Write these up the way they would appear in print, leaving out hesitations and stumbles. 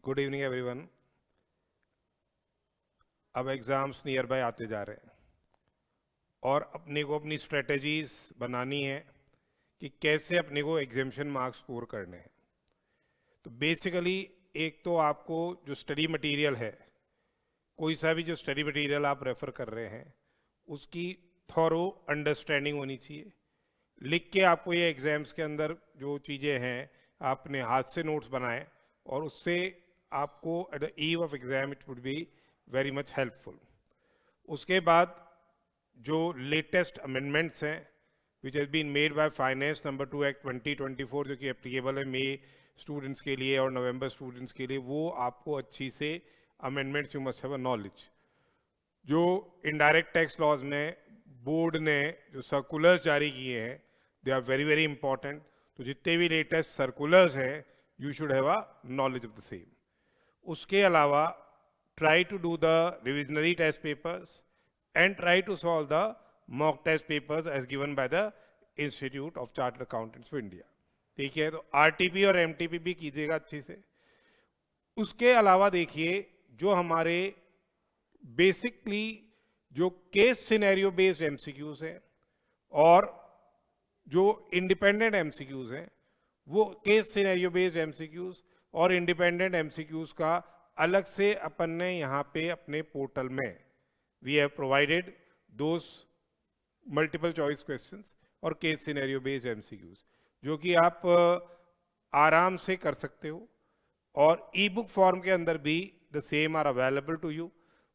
Good evening everyone. अब exams near by आते जा रहे हैं और अपने को अपनी स्ट्रेटजीज बनानी है कि कैसे अपने को एग्जामिनेशन मार्क्स स्कोर करने हैं। तो बेसिकली एक तो आपको जो स्टडी मटेरियल है, कोई सा भी जो स्टडी मटेरियल आप रेफ़र कर रहे हैं उसकी थॉरो अंडरस्टैंडिंग होनी चाहिए। लिख के आपको ये एग्ज़ाम्स के अंदर जो चीज़ें हैं आपने हाथ से नोट्स बनाए और उससे आपको at the eve of exam it would be very much helpful. उसके बाद जो लेटेस्ट अमेंडमेंट्स हैं which has been made by finance number 2 act 2024 जो कि एप्लीकेबल है मई स्टूडेंट्स के लिए और नवंबर स्टूडेंट्स के लिए, वो आपको अच्छी से amendments you must have a knowledge. जो इनडायरेक्ट टैक्स लॉज में बोर्ड ने जो सर्कुलर्स जारी किए हैं they are very very important. तो जितने भी लेटेस्ट सर्कुलर्स हैं you should have a knowledge of the same. उसके अलावा try to do the revisionary test papers and try to solve the mock test papers as given by the Institute of Chartered Accountants of India। ठीक है, तो RTP और MTP भी कीजिएगा अच्छी से। उसके अलावा देखिए जो हमारे बेसिकली जो केस सिनेरियो बेस्ड एमसीक्यूज हैं और जो इंडिपेंडेंट एमसीक्यूज हैं, वो केस सिनेरियो बेस्ड एमसीक्यूज और इंडिपेंडेंट एमसीक्यूज का अलग से अपन ने यहाँ पे अपने पोर्टल में we have provided those multiple choice questions और केस सिनेरियो बेस्ड एमसीक्यूज जो कि आप आराम से कर सकते हो। और ई बुक फॉर्म के अंदर भी the same are available to you.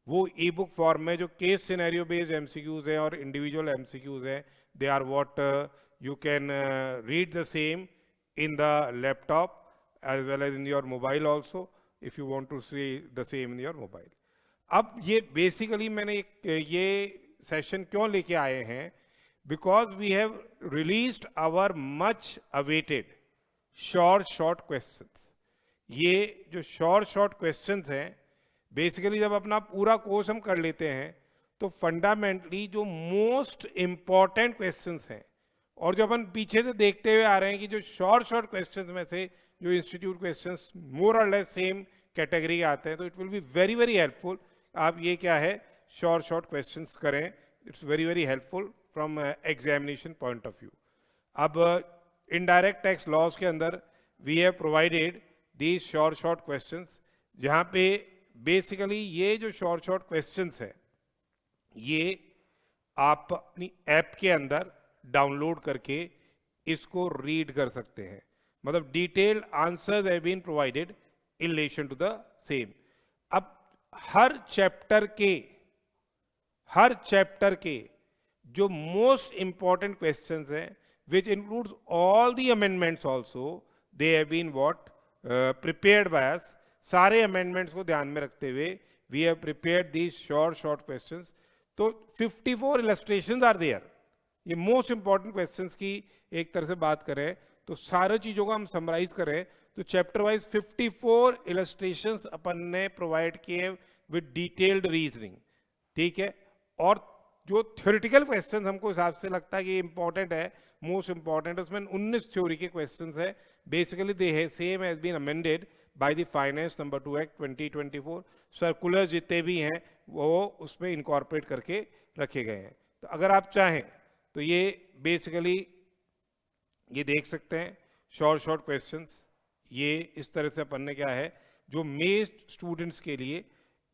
वो ई बुक फॉर्म में जो केस सिनेरियो बेस्ड एमसीक्यूज हैं और इंडिविजुअल एमसीक्यूज हैं they are what you can read the same in the laptop as well as in your mobile also if you want to see the same in your mobile। अब ये basically मैंने ये session क्यों लेके आए हैं, because we have released our much awaited short questions. ये जो शॉर्ट क्वेश्चंस हैं बेसिकली जब अपना पूरा कोर्स हम कर लेते हैं तो फंडामेंटली जो मोस्ट इम्पॉर्टेंट क्वेश्चंस हैं और जो अपन पीछे से देखते हुए आ रहे हैं कि जो शॉर्ट क्वेश्चंस में से जो इंस्टीट्यूट क्वेश्चंस मोर और लेस सेम कैटेगरी आते हैं, तो it will be very very helpful. आप ये क्या है शॉर्ट क्वेश्चंस करें, it's very very helpful from examination point of view. अब इनडायरेक्ट टैक्स लॉज के अंदर we have provided these short questions, जहाँ पे बेसिकली ये जो शॉर्ट क्वेश्चंस है ये आप अपनी ऐप के अंदर डाउनलोड करके इसको रीड कर सकते हैं। मतलब detailed answers have been provided in relation to the same. अब हर चैप्टर के जो मोस्ट इंपॉर्टेंट क्वेश्चंस हैं which includes all the amendments also they have been what prepared by us. सारे अमेंडमेंट्स को ध्यान में रखते हुए we have prepared these short questions. तो 54 इलस्ट्रेशंस आर देयर। ये मोस्ट इंपॉर्टेंट क्वेश्चंस की एक तरह से बात करें तो सारी चीज़ों का हम समराइज करें तो चैप्टर वाइज 54 इलस्ट्रेशंस अपन ने प्रोवाइड किए विद डिटेल्ड रीजनिंग। ठीक है, और जो थ्योरेटिकल क्वेश्चंस हमको हिसाब से लगता है कि इंपॉर्टेंट है, मोस्ट इंपॉर्टेंट, उसमें 19 थ्योरी के क्वेश्चंस है। Basically the same has been amended by the finance number 2 act 2024। Circular जितने भी हैं वो उसमें इनकॉर्पोरेट करके रखे गए हैं। तो अगर आप चाहें तो ये बेसिकली ये देख सकते हैं शॉर्ट क्वेश्चंस। ये इस तरह से अपन ने क्या है जो मेन स्टूडेंट्स के लिए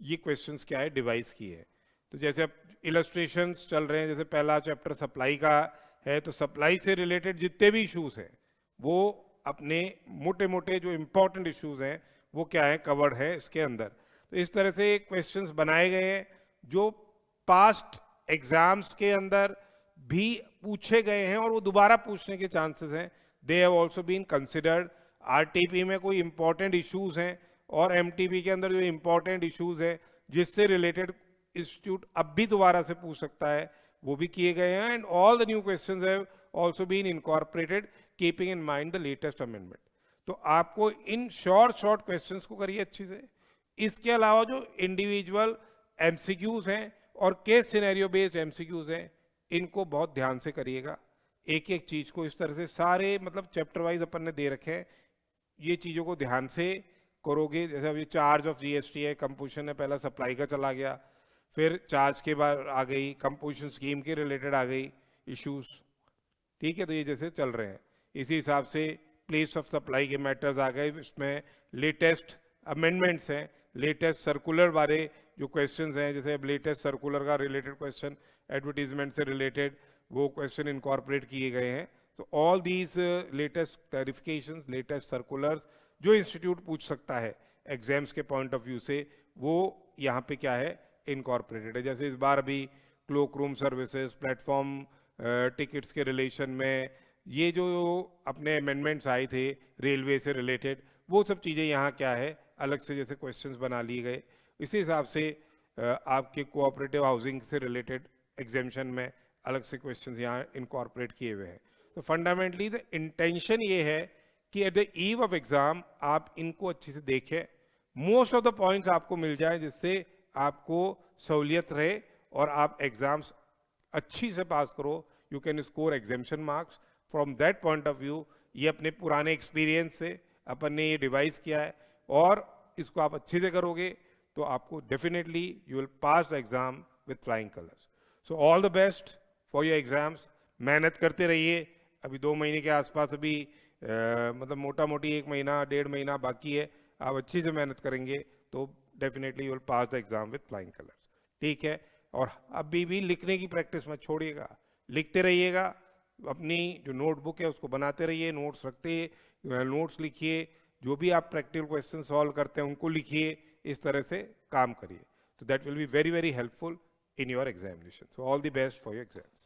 ये क्वेश्चंस क्या है डिवाइस की है। तो जैसे अब इलस्ट्रेशंस चल रहे हैं, जैसे पहला चैप्टर सप्लाई का है तो सप्लाई से रिलेटेड जितने भी इश्यूज हैं वो अपने मोटे जो इम्पोर्टेंट इश्यूज हैं वो क्या है कवर्ड है इसके अंदर। तो इस तरह से क्वेश्चंस बनाए गए हैं जो पास्ट एग्जाम्स के अंदर भी पूछे गए हैं और वो दोबारा पूछने के चांसेस हैं। They have also been considered. RTP में कोई इंपॉर्टेंट इश्यूज हैं और एमटीपी के अंदर जो इंपॉर्टेंट इश्यूज है जिससे रिलेटेड इंस्टीट्यूट अब भी दोबारा से पूछ सकता है वो भी किए गए हैं। And all the new questions have also been incorporated keeping in mind the latest amendment. तो आपको इन शॉर्ट क्वेश्चंस को करिए अच्छी से। इसके अलावा जो इंडिविजुअल एमसीक्यूज हैं और केस सिनेरियो बेस्ड एमसीक्यूज हैं इनको बहुत ध्यान से करिएगा। एक एक चीज को इस तरह से सारे मतलब चैप्टर वाइज अपन ने दे रखे हैं, ये चीजों को ध्यान से करोगे, जैसे अभी चार्ज ऑफ जीएसटी है, कंपोजिशन है, पहला सप्लाई का चला गया, फिर चार्ज के बाद आ गई कंपोजिशन स्कीम के रिलेटेड आ गई इश्यूज, ठीक है। तो ये जैसे चल रहे हैं, इसी हिसाब से प्लेस ऑफ सप्लाई के मैटर्स आ गए, इसमें लेटेस्ट अमेंडमेंट्स हैं, लेटेस्ट सर्कुलर बारे जो क्वेश्चंस हैं, जैसे अब लेटेस्ट सर्कुलर का रिलेटेड क्वेश्चन एडवर्टीजमेंट से रिलेटेड वो क्वेश्चन इनकॉर्पोरेट किए गए हैं। तो all these latest clarifications, latest circulars जो इंस्टीट्यूट पूछ सकता है एग्जाम्स के पॉइंट ऑफ व्यू से, वो यहाँ पे क्या है इनकॉर्पोरेटेड है। जैसे इस बार अभी cloak room services, platform tickets के रिलेशन में ये जो अपने अमेंडमेंट्स आए थे रेलवे से रिलेटेड, वो सब चीज़ें यहाँ क्या है अलग से जैसे क्वेश्चंस बना लिए गए। इसी हिसाब से आपके कोऑपरेटिव हाउसिंग से रिलेटेड एग्जामिशन में अलग से क्वेश्चंस यहाँ इनकॉर्पोरेट किए हुए हैं। तो फंडामेंटली द इंटेंशन ये है कि eight the eve of exam आप इनको अच्छे से देखें, मोस्ट ऑफ द पॉइंट्स आपको मिल जाए, जिससे आपको सहूलियत रहे और आप एग्जाम्स अच्छी से पास करो। You can score examination marks from that point of view. ये अपने पुराने एक्सपीरियंस से अपन ने ये डिवाइस किया है, और इसको आप अच्छे से करोगे तो आपको definitely you will pass the exam with flying colours. So all the best for your exams. मेहनत करते रहिए। अभी 2 महीने के आसपास अभी मतलब मोटा मोटी 1 महीना 1.5 महीना बाकी है। आप अच्छी से मेहनत करेंगे तो definitely you will pass the exam with flying colours, ठीक है। और अभी भी लिखने की प्रैक्टिस मत छोड़िएगा, लिखते रहिएगा। अपनी जो नोटबुक है उसको बनाते रहिए, नोट्स रखते, नोट्स लिखिए, जो भी आप प्रैक्टिकल क्वेश्चन सॉल्व करते हैं उनको लिखिए, इस तरह से काम करिए। तो that will be very very helpful in your examination. So all the best for your exams.